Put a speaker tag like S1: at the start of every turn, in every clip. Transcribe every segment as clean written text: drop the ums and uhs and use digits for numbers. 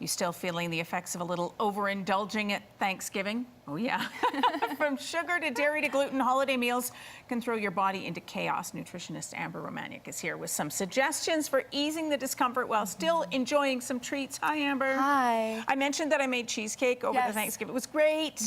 S1: You still feeling the effects of a little overindulging at Thanksgiving? Oh yeah. From sugar to dairy to gluten, holiday meals can throw your body into chaos. Nutritionist Amber Romaniuk is here with some suggestions for easing the discomfort while still enjoying some treats. Hi, Amber.
S2: Hi.
S1: I mentioned that I made cheesecake over the Thanksgiving. It was great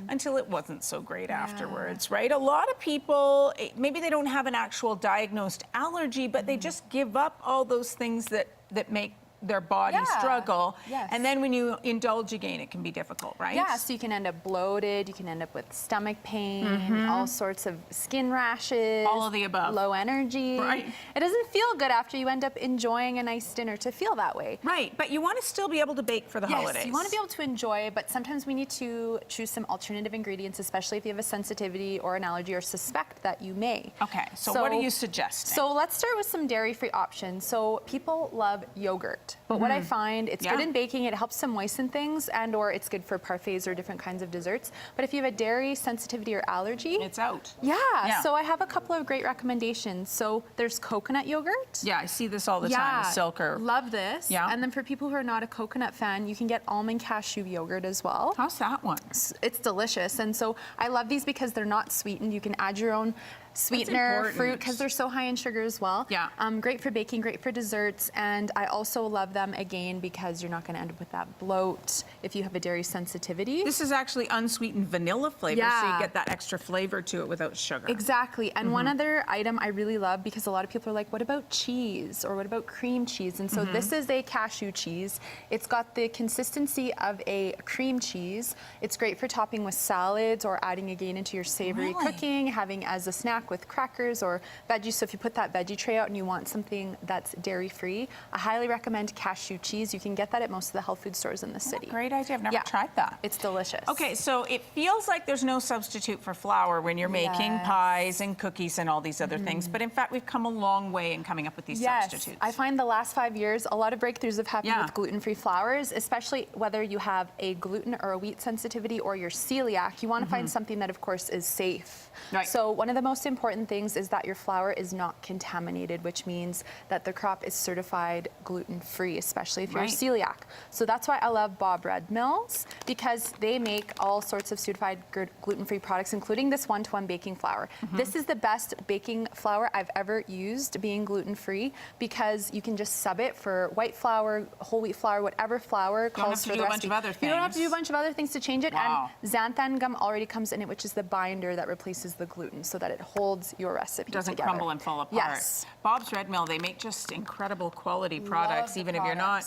S1: until it wasn't so great afterwards, right? A lot of people, maybe they don't have an actual diagnosed allergy, but they just give up all those things that make their body struggle.
S2: Yes.
S1: And then when you indulge again, it can be difficult, right?
S2: Yeah, so you can end up bloated, you can end up with stomach pain, all sorts of skin rashes.
S1: All of the above.
S2: Low energy.
S1: Right.
S2: It doesn't feel good after you end up enjoying a nice dinner to feel that way.
S1: Right, but you want to still be able to bake for the holidays.
S2: Yes, you want to be able to enjoy, but sometimes we need to choose some alternative ingredients, especially if you have a sensitivity or an allergy or suspect that you may.
S1: Okay, so what are you suggesting?
S2: So let's start with some dairy-free options. So people love yogurt. But what I find, it's good in baking, it helps to moisten things, and or it's good for parfaits or different kinds of desserts. But if you have a dairy sensitivity or allergy,
S1: it's out.
S2: Yeah, so I have a couple of great recommendations. So there's coconut yogurt.
S1: Yeah, I see this all the time, the Silker.
S2: Love this.
S1: Yeah.
S2: And then for people who are not a coconut fan, you can get almond cashew yogurt as well.
S1: How's that one?
S2: It's delicious. And so I love these because they're not sweetened. You can add your own sweetener, fruit, because they're so high in sugar as well.
S1: Yeah.
S2: Great for baking, great for desserts, and I also love them again because you're not going to end up with that bloat if you have a dairy sensitivity.
S1: This is actually unsweetened vanilla flavor, so you get that extra flavor to it without sugar.
S2: Exactly. And one other item I really love, because a lot of people are like, what about cheese, or what about cream cheese? And so this is a cashew cheese. It's got the consistency of a cream cheese. It's great for topping with salads or adding again into your savory cooking, having as a snack with crackers or veggies. So if you put that veggie tray out and you want something that's dairy-free, I highly recommend cashew cheese. You can get that at most of the health food stores in the city.
S1: Great idea. I've never tried that.
S2: It's delicious.
S1: Okay, so it feels like there's no substitute for flour when you're making pies and cookies and all these other things, but in fact, we've come a long way in coming up with these substitutes.
S2: I find the last 5 years, a lot of breakthroughs have happened with gluten-free flours, especially whether you have a gluten or a wheat sensitivity or you're celiac. You want to find something that, of course, is safe.
S1: Right.
S2: So one of the most important things is that your flour is not contaminated, which means that the crop is certified gluten-free, especially if you're a celiac. So that's why I love Bob Red Mills, because they make all sorts of certified gluten-free products, including this one-to-one baking flour. This is the best baking flour I've ever used, being gluten-free, because you can just sub it for white flour, whole wheat flour, whatever flour calls for the recipe. You don't have to do a bunch of other things to change it. And xanthan gum already comes in it, which is the binder that replaces the gluten, so that it holds your recipe
S1: doesn't
S2: together.
S1: crumble and fall apart.
S2: Yes.
S1: Bob's Red Mill, they make just incredible quality products, even if you're not,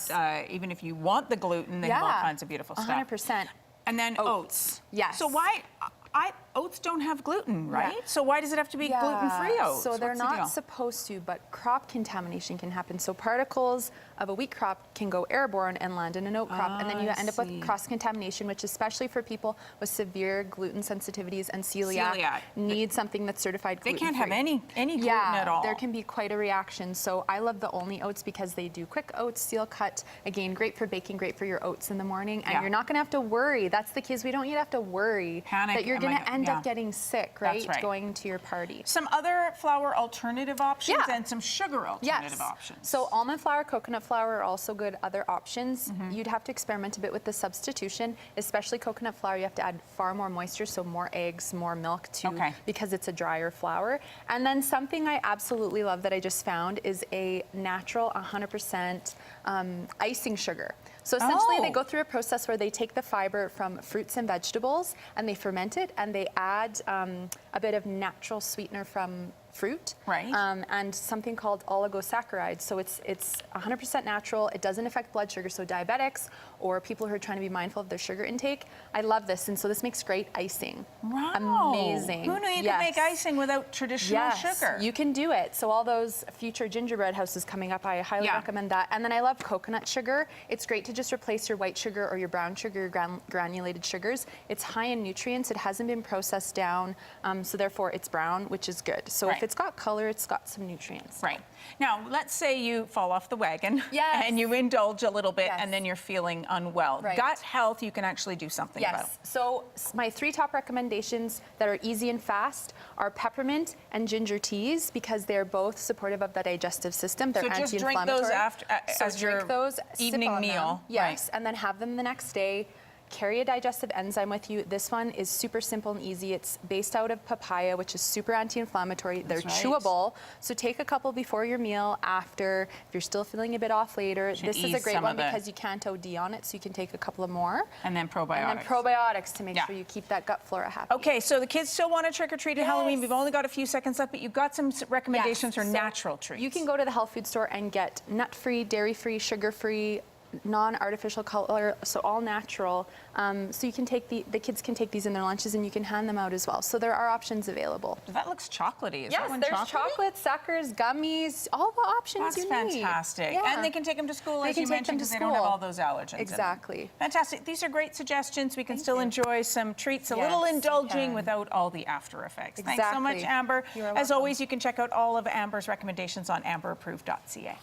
S1: even if you want the gluten, they have all kinds of beautiful stuff.
S2: 100%.
S1: And then oats.
S2: Yes.
S1: So why, oats don't have gluten, right? So why does it have to be gluten-free oats?
S2: So they're not supposed to, but crop contamination can happen. So particles of a wheat crop can go airborne and land in an oat crop, and then you end up with cross-contamination, which especially for people with severe gluten sensitivities and celiac need something that's certified gluten-free.
S1: They can't have any gluten at all.
S2: There can be quite a reaction. So I love the Only Oats because they do quick oats, seal cut. Again, great for baking, great for your oats in the morning, and you're not going to have to worry. That's the key, is we don't have to worry that you're going to end up getting sick, right? Going to your party.
S1: Some other flour alternative options and some sugar alternative options.
S2: So almond flour, coconut flour are also good other options. You'd have to experiment a bit with the substitution, especially coconut flour. You have to add far more moisture, so more eggs, more milk too, because it's a drier flour. And then something I absolutely love that I just found is a natural 100% icing sugar. So essentially they go through a process where they take the fiber from fruits and vegetables and they ferment it, and they add a bit of natural sweetener from fruit, and something called oligosaccharides. So it's 100% natural. It doesn't affect blood sugar. So diabetics or people who are trying to be mindful of their sugar intake, I love this. And so this makes great icing.
S1: Wow.
S2: Amazing.
S1: Who knew you could make icing without traditional sugar?
S2: You can do it. So all those future gingerbread houses coming up, I highly recommend that. And then I love coconut sugar. It's great to just replace your white sugar or your brown sugar, your granulated sugars. It's high in nutrients. It hasn't been processed down, so therefore it's brown, which is good. So if It's got color, it's got some nutrients.
S1: Right. Now, let's say you fall off the wagon
S2: Yes.
S1: and you indulge a little bit
S2: Yes.
S1: and then you're feeling unwell.
S2: Right.
S1: Gut health, you can actually do something about.
S2: Yes. So my 3 top recommendations that are easy and fast are peppermint and ginger teas because they're both supportive of the digestive system. They're
S1: So just drink
S2: anti-inflammatory.
S1: those after
S2: So
S1: as
S2: drink
S1: your
S2: those, sip
S1: evening
S2: on
S1: meal.
S2: them. Yes, and then have them the next day. Carry a digestive enzyme with you. This one is super simple and easy. It's based out of papaya, which is super anti-inflammatory. They're
S1: That's right.
S2: chewable. So take a couple before your meal, after. If you're still feeling a bit off later,
S1: Should
S2: this is a
S1: ease
S2: great
S1: some
S2: one
S1: of the-
S2: because you can't OD on it, so you can take a couple of more.
S1: And then probiotics.
S2: And then probiotics to make
S1: Yeah.
S2: sure you keep that gut flora happy.
S1: Okay, so the kids still want to trick or treat at Halloween. We've only got a few seconds left, but you've got some recommendations for
S2: Yes. So
S1: natural treats.
S2: You can go to the health food store and get nut-free, dairy-free, sugar-free, non-artificial color, so all natural. So you can take the kids can take these in their lunches and you can hand them out as well. So there are options available.
S1: That looks chocolatey. Is that
S2: Yes,
S1: one
S2: there's
S1: chocolatey?
S2: chocolate, suckers, gummies, all the options
S1: That's
S2: you need.
S1: fantastic.
S2: Yeah.
S1: And they can take them to school,
S2: They
S1: as
S2: can
S1: you
S2: take them
S1: mentioned,
S2: to
S1: because they don't have
S2: school.
S1: all those allergens. in them.
S2: Exactly.
S1: Fantastic. These are great suggestions. We can
S2: Thank
S1: still
S2: you.
S1: enjoy some treats, a
S2: Yes,
S1: little
S2: you
S1: indulging
S2: can.
S1: without all the after effects. Thanks so much,
S2: Exactly.
S1: Amber.
S2: You're
S1: As
S2: welcome.
S1: always, you can check out all of Amber's recommendations on amberapproved.ca.